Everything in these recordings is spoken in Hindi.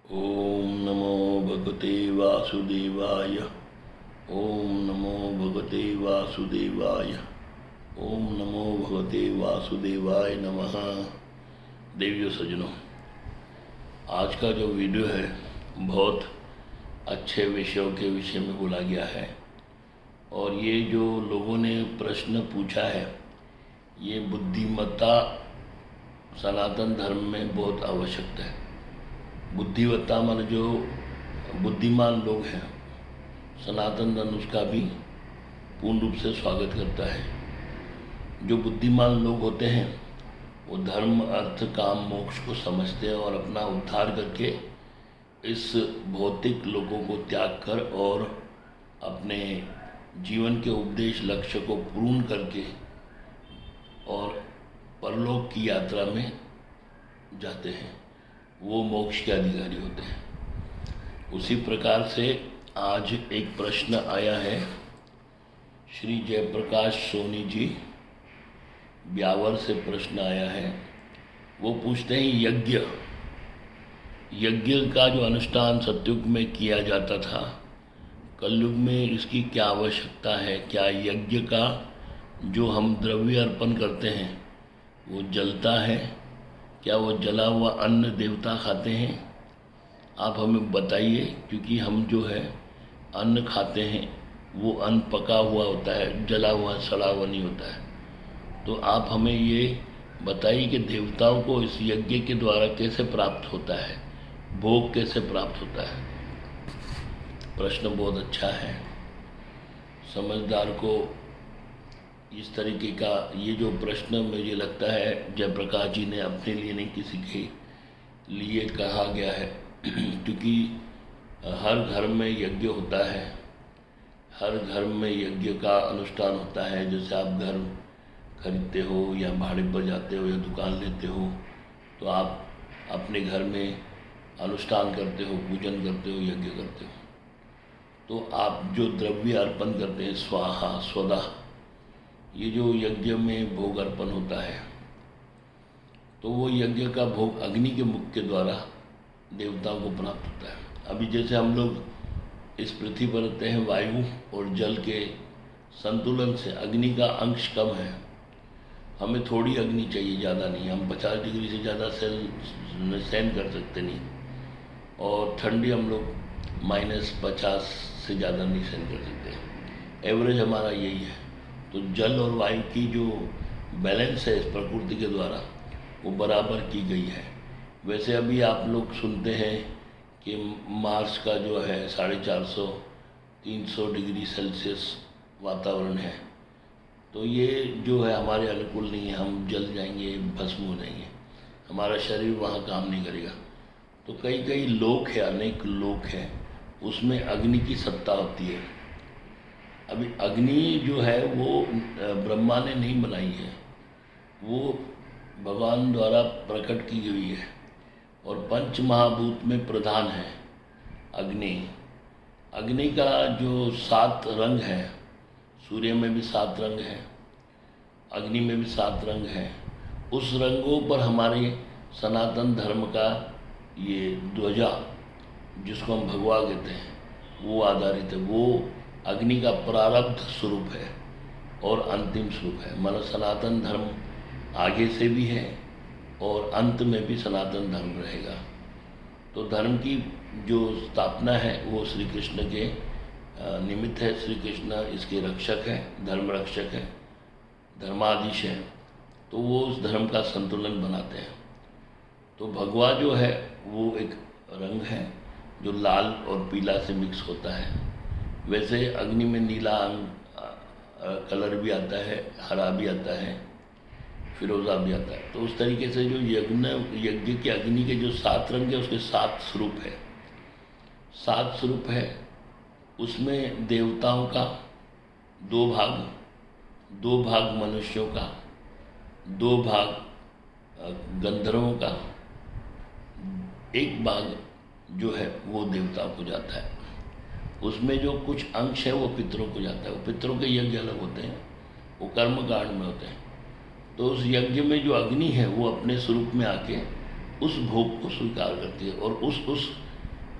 ओम नमो भगवते वासुदेवाय। ओम नमो भगवते वासुदेवाय। ओम नमो भगवते वासुदेवाय नमः। देवियों सज्जनों, आज का जो वीडियो है बहुत अच्छे विषयों के विषय में बोला गया है। और ये जो लोगों ने प्रश्न पूछा है, ये बुद्धिमत्ता सनातन धर्म में बहुत आवश्यक है। बुद्धिमत्ता मान जो बुद्धिमान लोग हैं, सनातन धर्म उसका भी पूर्ण रूप से स्वागत करता है। जो बुद्धिमान लोग होते हैं वो धर्म अर्थ काम मोक्ष को समझते हैं और अपना उद्धार करके इस भौतिक लोगों को त्याग कर और अपने जीवन के उपदेश लक्ष्य को पूर्ण करके और परलोक की यात्रा में जाते हैं, वो मोक्ष के अधिकारी होते हैं। उसी प्रकार से आज एक प्रश्न आया है। श्री जयप्रकाश सोनी जी ब्यावर से प्रश्न आया है। वो पूछते हैं, यज्ञ का जो अनुष्ठान सतयुग में किया जाता था, कलयुग में इसकी क्या आवश्यकता है? क्या यज्ञ का जो हम द्रव्य अर्पण करते हैं वो जलता है? क्या वो जला हुआ अन्न देवता खाते हैं? आप हमें बताइए, क्योंकि हम जो है अन्न खाते हैं वो अन्न पका हुआ होता है, जला हुआ सड़ा हुआ नहीं होता है। तो आप हमें ये बताइए कि देवताओं को इस यज्ञ के द्वारा कैसे प्राप्त होता है, भोग कैसे प्राप्त होता है? प्रश्न बहुत अच्छा है। समझदार को इस तरीके का ये जो प्रश्न मुझे लगता है जयप्रकाश जी ने अपने लिए नहीं किसी के लिए कहा गया है क्योंकि हर घर में यज्ञ होता है, हर घर में यज्ञ का अनुष्ठान होता है। जैसे आप घर खरीदते हो या भाड़े पर जाते हो या दुकान लेते हो तो आप अपने घर में अनुष्ठान करते हो, पूजन करते हो, यज्ञ करते हो। तो आप जो द्रव्य अर्पण करते हैं, स्वाहा स्वदा, ये जो यज्ञ में भोग अर्पण होता है, तो वो यज्ञ का भोग अग्नि के मुख के द्वारा देवताओं को प्राप्त होता है। अभी जैसे हम लोग इस पृथ्वी पर रहते हैं, वायु और जल के संतुलन से अग्नि का अंश कम है। हमें थोड़ी अग्नि चाहिए, ज़्यादा नहीं। हम 50 डिग्री से ज़्यादा सहन कर सकते नहीं, और ठंडी हम लोग -50 से ज़्यादा नहीं सहन कर सकते। एवरेज हमारा यही है। तो जल और वायु की जो बैलेंस है इस प्रकृति के द्वारा वो बराबर की गई है। वैसे अभी आप लोग सुनते हैं कि मार्स का जो है 450-300 डिग्री सेल्सियस वातावरण है। तो ये जो है हमारे अनुकूल नहीं है, हम जल जाएंगे, भस्म हो जाएंगे, हमारा शरीर वहाँ काम नहीं करेगा। तो कई लोक है, अनेक लोक हैं, उसमें अग्नि की सत्ता होती है। अभी अग्नि जो है वो ब्रह्मा ने नहीं बनाई है, वो भगवान द्वारा प्रकट की गई है और पंच महाभूत में प्रधान है अग्नि। अग्नि का जो 7 रंग है, सूर्य में भी 7 रंग हैं, अग्नि में भी 7 रंग हैं। उस रंगों पर हमारे सनातन धर्म का ये ध्वजा, जिसको हम भगवा कहते हैं, वो आधारित है। वो अग्नि का प्रारब्ध स्वरूप है और अंतिम स्वरूप है। मानो सनातन धर्म आगे से भी है और अंत में भी सनातन धर्म रहेगा। तो धर्म की जो स्थापना है वो श्री कृष्ण के निमित्त है। श्री कृष्ण इसके रक्षक है, धर्म रक्षक है, धर्माधीश है। तो वो उस धर्म का संतुलन बनाते हैं। तो भगवा जो है वो एक रंग है जो लाल और पीला से मिक्स होता है। वैसे अग्नि में नीला कलर भी आता है, हरा भी आता है, फिरोज़ा भी आता है। तो उस तरीके से जो यज्ञ के अग्नि के जो 7 रंग है उसके 7 स्वरूप है। 7 स्वरूप है। उसमें देवताओं का 2 भाग मनुष्यों का, 2 भाग गंधर्वों का, 1 भाग जो है वो देवताओं को जाता है। उसमें जो कुछ अंश है वो पितरों को जाता है। वो पितरों के यज्ञ अलग होते हैं, वो कर्म कांड में होते हैं। तो उस यज्ञ में जो अग्नि है वो अपने स्वरूप में आके उस भोग को स्वीकार करती है और उस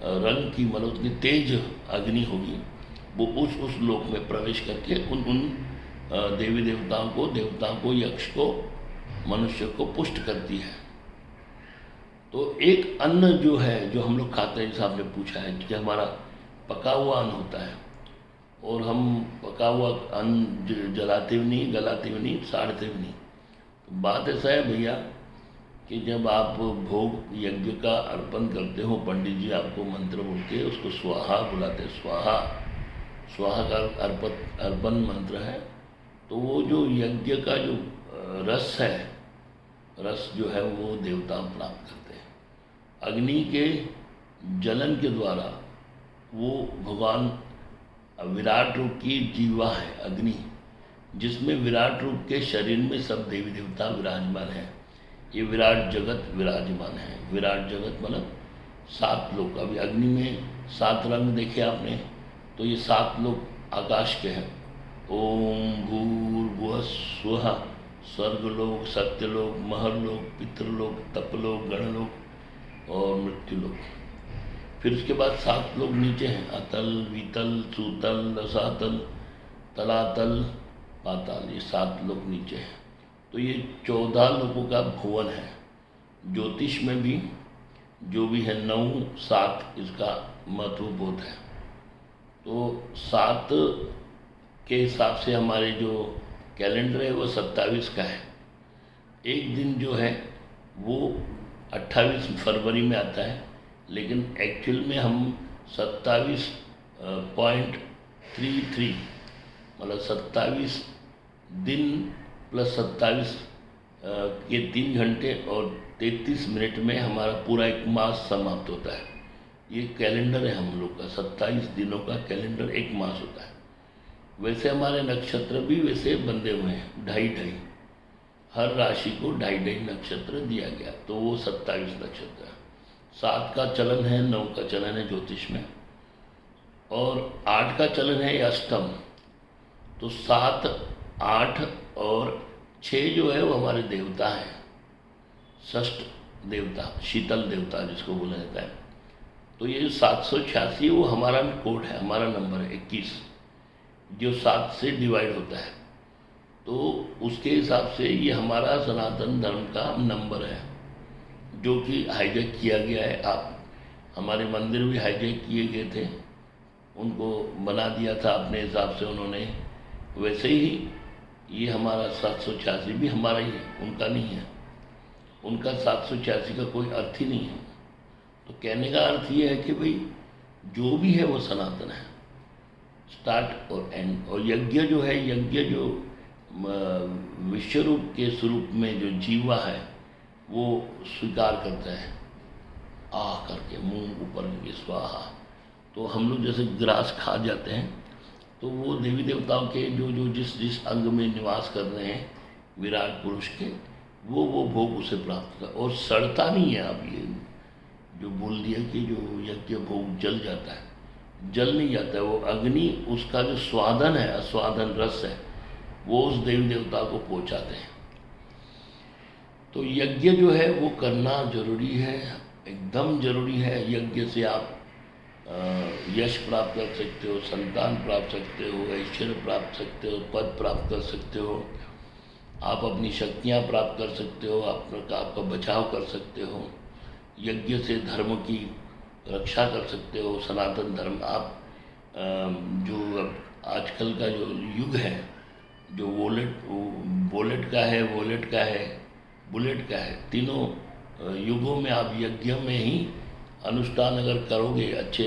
रंग की मतलब उतनी तेज अग्नि होगी, वो उस लोक में प्रवेश करके उन देवी देवताओं को, यक्ष को, मनुष्य को पुष्ट करती है। तो एक अन्न जो है, जो हम लोग खाते हैं, जैसे आपने पूछा है कि हमारा पका हुआ अन्न होता है, और हम पका हुआ अन्न जलाते भी नहीं, गलाते भी नहीं, साड़ते भी नहीं। तो बात ऐसा है भैया कि जब आप भोग यज्ञ का अर्पण करते हो, पंडित जी आपको मंत्र बोल के उसको स्वाहा बुलाते हैं, स्वाहा का अर्पण मंत्र है। तो वो जो यज्ञ का जो रस है, रस जो है वो देवता प्राप्त करते हैं। अग्नि के जलन के द्वारा वो भगवान विराट रूप की जीवा है अग्नि, जिसमें विराट रूप के शरीर में सब देवी देवता विराजमान हैं। ये विराट जगत विराजमान है। विराट जगत मतलब 7 लोक। अभी अग्नि में 7 रंग देखे आपने, तो ये 7 लोक आकाश के हैं। ओम भूर्भुवः स्वः, स्वर्गलोक, सत्यलोक, महरलोक, पितृलोक, तपलोक, गणलोक और मृत्युलोक। फिर उसके बाद 7 लोग नीचे हैं, अतल, वितल, सुतल, रसातल, तलातल, पाताल। ये 7 लोग नीचे हैं। तो ये 14 लोगों का भुवन है। ज्योतिष में भी जो भी है 9, 7 इसका महत्वबोध है। तो 7 के हिसाब से हमारे जो कैलेंडर है वो 27 का है। एक दिन जो है वो 28 फरवरी में आता है, लेकिन एक्चुअल में हम 27.33 मतलब 27 दिन प्लस 27 के 3 घंटे और 33 मिनट में हमारा पूरा एक मास समाप्त होता है। ये कैलेंडर है हम लोग का, 27 दिनों का कैलेंडर एक मास होता है। वैसे हमारे नक्षत्र भी वैसे बंधे हुए हैं, 2.5 हर राशि को 2.5 नक्षत्र दिया गया, तो वो 27 नक्षत्र है। 7 का चलन है, 9 का चलन है ज्योतिष में, और 8 का चलन है अष्टम। तो 7, 8 और 6 जो है वो हमारे देवता हैं। षष्ठ देवता, शीतल देवता जिसको बोला जाता है। तो ये 786 वो हमारा कोड है, हमारा नंबर है 21, जो 7 से डिवाइड होता है। तो उसके हिसाब से ये हमारा सनातन धर्म का नंबर है, जो कि हाईजैक किया गया है। आप हमारे मंदिर भी हाईजैक किए गए थे, उनको बना दिया था अपने हिसाब से उन्होंने। वैसे ही ये हमारा 786 भी हमारा ही है, उनका नहीं है। उनका 786 का कोई अर्थ ही नहीं है। तो कहने का अर्थ ये है कि भाई जो भी है वो सनातन है, स्टार्ट और एंड। और यज्ञ जो है, यज्ञ जो विश्वरूप के स्वरूप में जो जीवा है वो स्वीकार करता है, आ करके मुंह ऊपर करके स्वाहा। तो हम लोग जैसे ग्रास खा जाते हैं, तो वो देवी देवताओं के जो जिस अंग में निवास कर रहे हैं विराट पुरुष के, वो भोग उसे प्राप्त कर, और सड़ता नहीं है। आप ये जो बोल दिया कि जो यज्ञ भोग जल जाता है, जल नहीं जाता है। वो अग्नि, उसका जो स्वादन है, आस्वादन रस है, वो उस देवी देवता को पहुंचाते हैं। तो यज्ञ जो है वो करना जरूरी है, एकदम जरूरी है। यज्ञ से आप यश प्राप्त कर सकते हो, संतान प्राप्त सकते हो, ऐश्वर्य प्राप्त सकते हो, पद प्राप्त कर सकते हो, आप अपनी शक्तियाँ प्राप्त कर सकते हो, आपका बचाव कर सकते हो। यज्ञ से धर्म की रक्षा कर सकते हो, सनातन धर्म। आप जो आजकल का जो युग है, जो बुलेट का है, बुलेट का है, तीनों युगों में आप यज्ञ में ही अनुष्ठान अगर करोगे अच्छे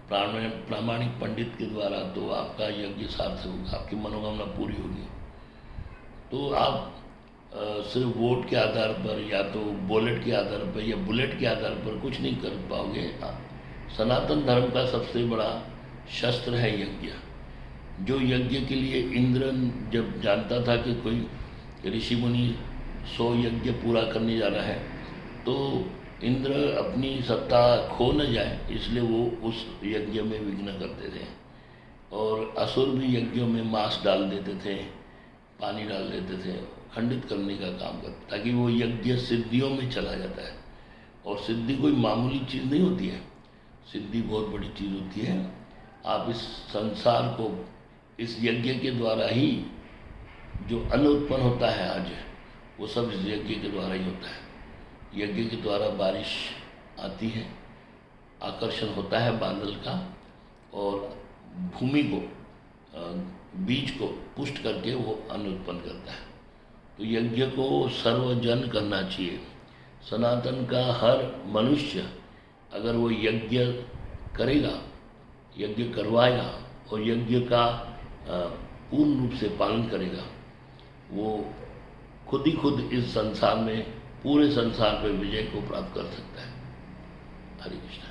प्रामाणिक पंडित के द्वारा, तो आपका यज्ञ सार्थक होगा, आपकी मनोकामना पूरी होगी। तो आप सिर्फ वोट के आधार पर या तो बुलेट के आधार पर या बुलेट के आधार पर कुछ नहीं कर पाओगे। सनातन धर्म का सबसे बड़ा शस्त्र है यज्ञ। जो यज्ञ के लिए इंद्र जब जानता था कि कोई ऋषि मुनि 100 यज्ञ पूरा करने जा रहा है, तो इंद्र अपनी सत्ता खो न जाए इसलिए वो उस यज्ञ में विघ्न करते थे। और असुर भी यज्ञों में मांस डाल देते थे, पानी डाल देते थे, खंडित करने का काम करते, ताकि वो यज्ञ सिद्धियों में चला जाता है। और सिद्धि कोई मामूली चीज़ नहीं होती है। सिद्धि बहुत बड़ी चीज़ होती है। आप इस संसार को इस यज्ञ के द्वारा ही, जो अन्न उत्पन्न होता है आज, वो सब इस यज्ञ के द्वारा ही होता है। यज्ञ के द्वारा बारिश आती है, आकर्षण होता है बादल का, और भूमि को, बीज को पुष्ट करके वो अन्न उत्पन्न करता है। तो यज्ञ को सर्वजन करना चाहिए। सनातन का हर मनुष्य अगर वो यज्ञ करेगा, यज्ञ करवाएगा और यज्ञ का पूर्ण रूप से पालन करेगा, वो खुद ही खुद इस संसार में, पूरे संसार में विजय को प्राप्त कर सकता है। हरे कृष्ण।